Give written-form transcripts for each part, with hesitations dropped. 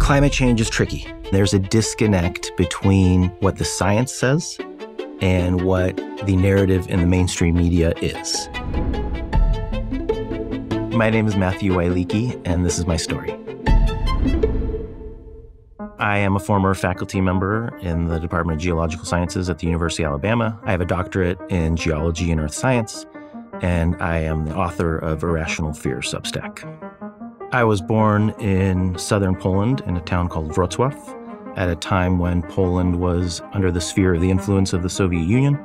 Climate change is tricky. There's a disconnect between what the science says and what the narrative in the mainstream media is. My name is Matthew Wielicki, and this is my story. I am a former faculty member in the Department of Geological Sciences at the University of Alabama. I have a doctorate in geology and earth science, and I am the author of Irrational Fear Substack. I was born in southern Poland in a town called Wrocław at a time when Poland was under the sphere of the influence of the Soviet Union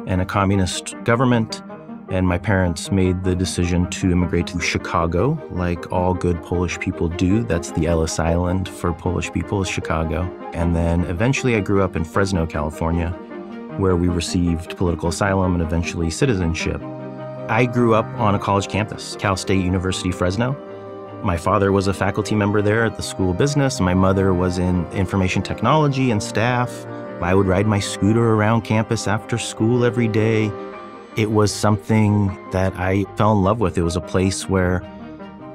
and a communist government. And my parents made the decision to immigrate to Chicago, like all good Polish people do. That's the Ellis Island for Polish people, is Chicago. And then eventually I grew up in Fresno, California, where we received political asylum and eventually citizenship. I grew up on a college campus, Cal State University, Fresno. My father was a faculty member there at the School of Business. My mother was in information technology and staff. I would ride my scooter around campus after school every day. It was something that I fell in love with. It was a place where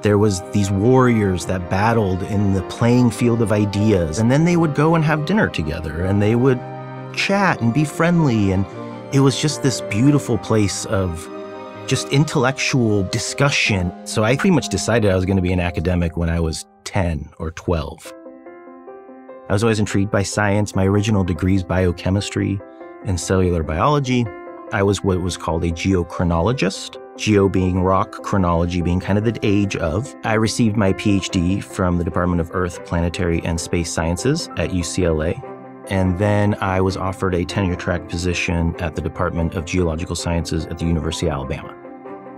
there was these warriors that battled in the playing field of ideas, and then they would go and have dinner together, and they would chat and be friendly, and it was just this beautiful place of just intellectual discussion. So I pretty much decided I was going to be an academic when I was 10 or 12. I was always intrigued by science. My original degree is biochemistry and cellular biology. I was what was called a geochronologist, geo being rock, chronology being kind of the age of. I received my PhD from the Department of Earth, Planetary, and Space Sciences at UCLA. And then I was offered a tenure-track position at the Department of Geological Sciences at the University of Alabama.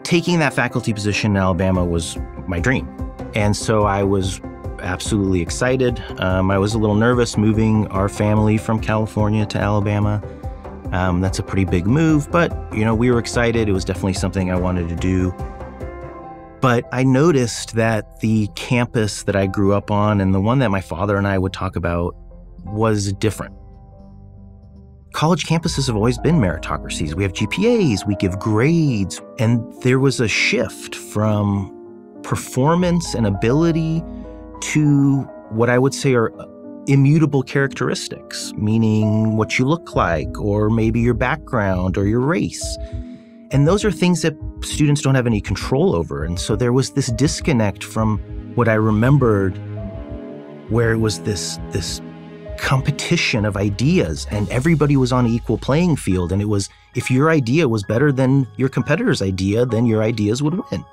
Taking that faculty position in Alabama was my dream. And so I was absolutely excited. I was a little nervous moving our family from California to Alabama. That's a pretty big move, but we were excited. It was definitely something I wanted to do. But I noticed that the campus that I grew up on and the one that my father and I would talk about was different. College campuses have always been meritocracies. We have GPAs, we give grades, and there was a shift from performance and ability to what I would say are immutable characteristics, meaning what you look like, or maybe your background or your race. And those are things that students don't have any control over. And so there was this disconnect from what I remembered, where it was this competition of ideas and everybody was on an equal playing field. And it was, if your idea was better than your competitor's idea, then your ideas would win.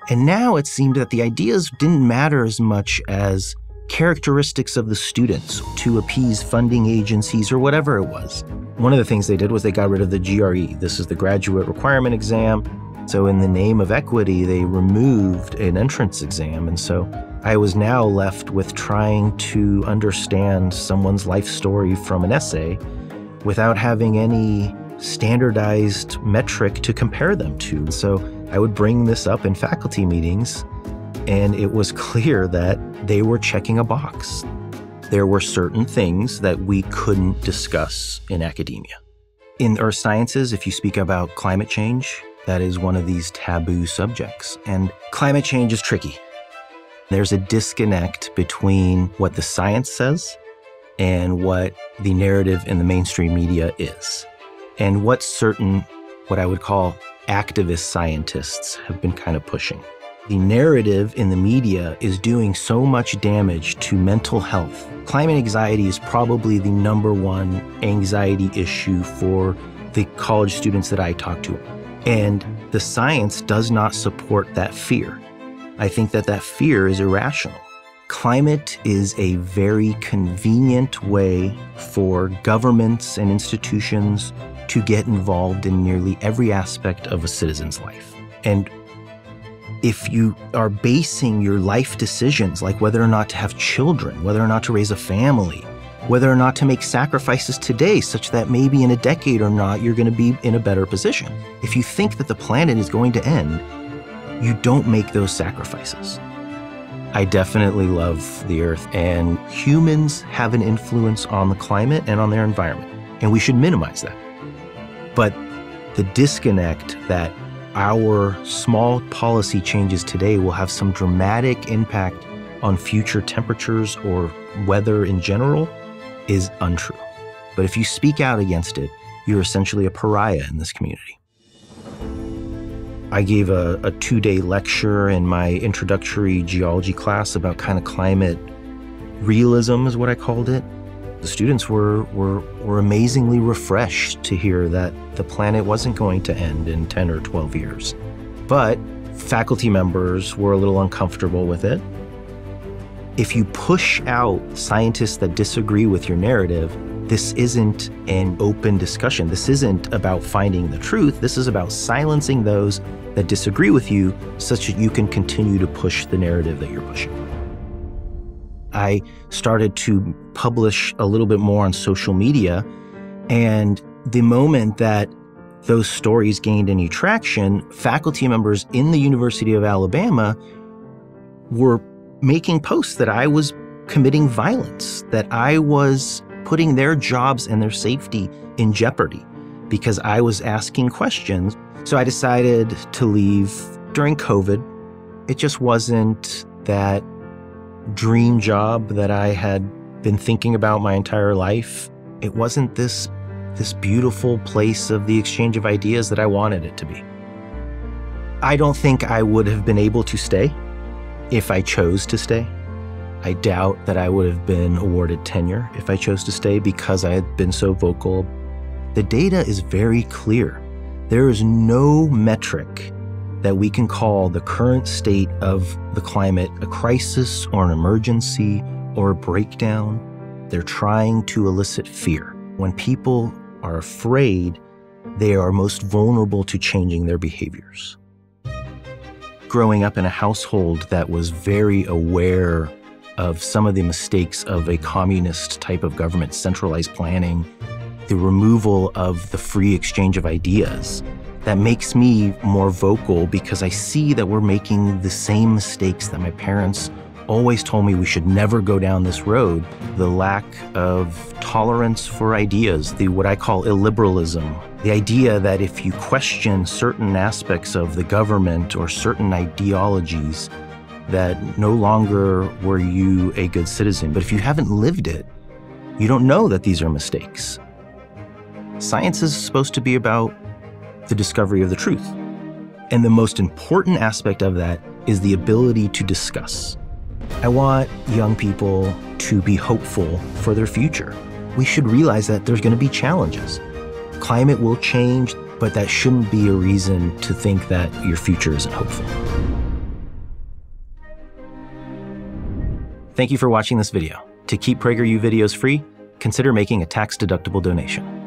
And now it seemed that the ideas didn't matter as much as characteristics of the students to appease funding agencies or whatever it was. One of the things they did was they got rid of the GRE. This is the graduate requirement exam. So in the name of equity, they removed an entrance exam. And so I was now left with trying to understand someone's life story from an essay without having any standardized metric to compare them to. So I would bring this up in faculty meetings, and it was clear that they were checking a box. There were certain things that we couldn't discuss in academia. In earth sciences, if you speak about climate change, that is one of these taboo subjects. And climate change is tricky. There's a disconnect between what the science says and what the narrative in the mainstream media is, and what certain, what I would call activist scientists have been kind of pushing. The narrative in the media is doing so much damage to mental health. Climate anxiety is probably the #1 anxiety issue for the college students that I talk to. And the science does not support that fear. I think that fear is irrational. Climate is a very convenient way for governments and institutions to get involved in nearly every aspect of a citizen's life. And if you are basing your life decisions, like whether or not to have children, whether or not to raise a family, whether or not to make sacrifices today such that maybe in a decade or not you're going to be in a better position. If you think that the planet is going to end, you don't make those sacrifices. I definitely love the Earth, and humans have an influence on the climate and on their environment, and we should minimize that. But the disconnect that our small policy changes today will have some dramatic impact on future temperatures or weather in general is untrue. But if you speak out against it, you're essentially a pariah in this community. I gave a 2-day lecture in my introductory geology class about kind of climate realism is what I called it. The students were amazingly refreshed to hear that the planet wasn't going to end in 10 or 12 years. But faculty members were a little uncomfortable with it. If you push out scientists that disagree with your narrative, this isn't an open discussion. This isn't about finding the truth. This is about silencing those that disagree with you such that you can continue to push the narrative that you're pushing. I started to publish a little bit more on social media, and the moment that those stories gained any traction, faculty members in the University of Alabama were making posts that I was committing violence, that I was putting their jobs and their safety in jeopardy because I was asking questions. So I decided to leave during COVID. It just wasn't that dream job that I had been thinking about my entire life. It wasn't this beautiful place of the exchange of ideas that I wanted it to be. I don't think I would have been able to stay if I chose to stay. I doubt that I would have been awarded tenure if I chose to stay because I had been so vocal. The data is very clear. There is no metric that we can call the current state of the climate a crisis or an emergency or a breakdown. They're trying to elicit fear. When people are afraid, they are most vulnerable to changing their behaviors. Growing up in a household that was very aware of some of the mistakes of a communist type of government, centralized planning, the removal of the free exchange of ideas, that makes me more vocal because I see that we're making the same mistakes that my parents always told me we should never go down this road. The lack of tolerance for ideas, what I call illiberalism, the idea that if you question certain aspects of the government or certain ideologies, that no longer were you a good citizen. But if you haven't lived it, you don't know that these are mistakes. Science is supposed to be about the discovery of the truth. And the most important aspect of that is the ability to discuss. I want young people to be hopeful for their future. We should realize that there's going to be challenges. Climate will change, but that shouldn't be a reason to think that your future isn't hopeful. Thank you for watching this video. To keep PragerU videos free, consider making a tax-deductible donation.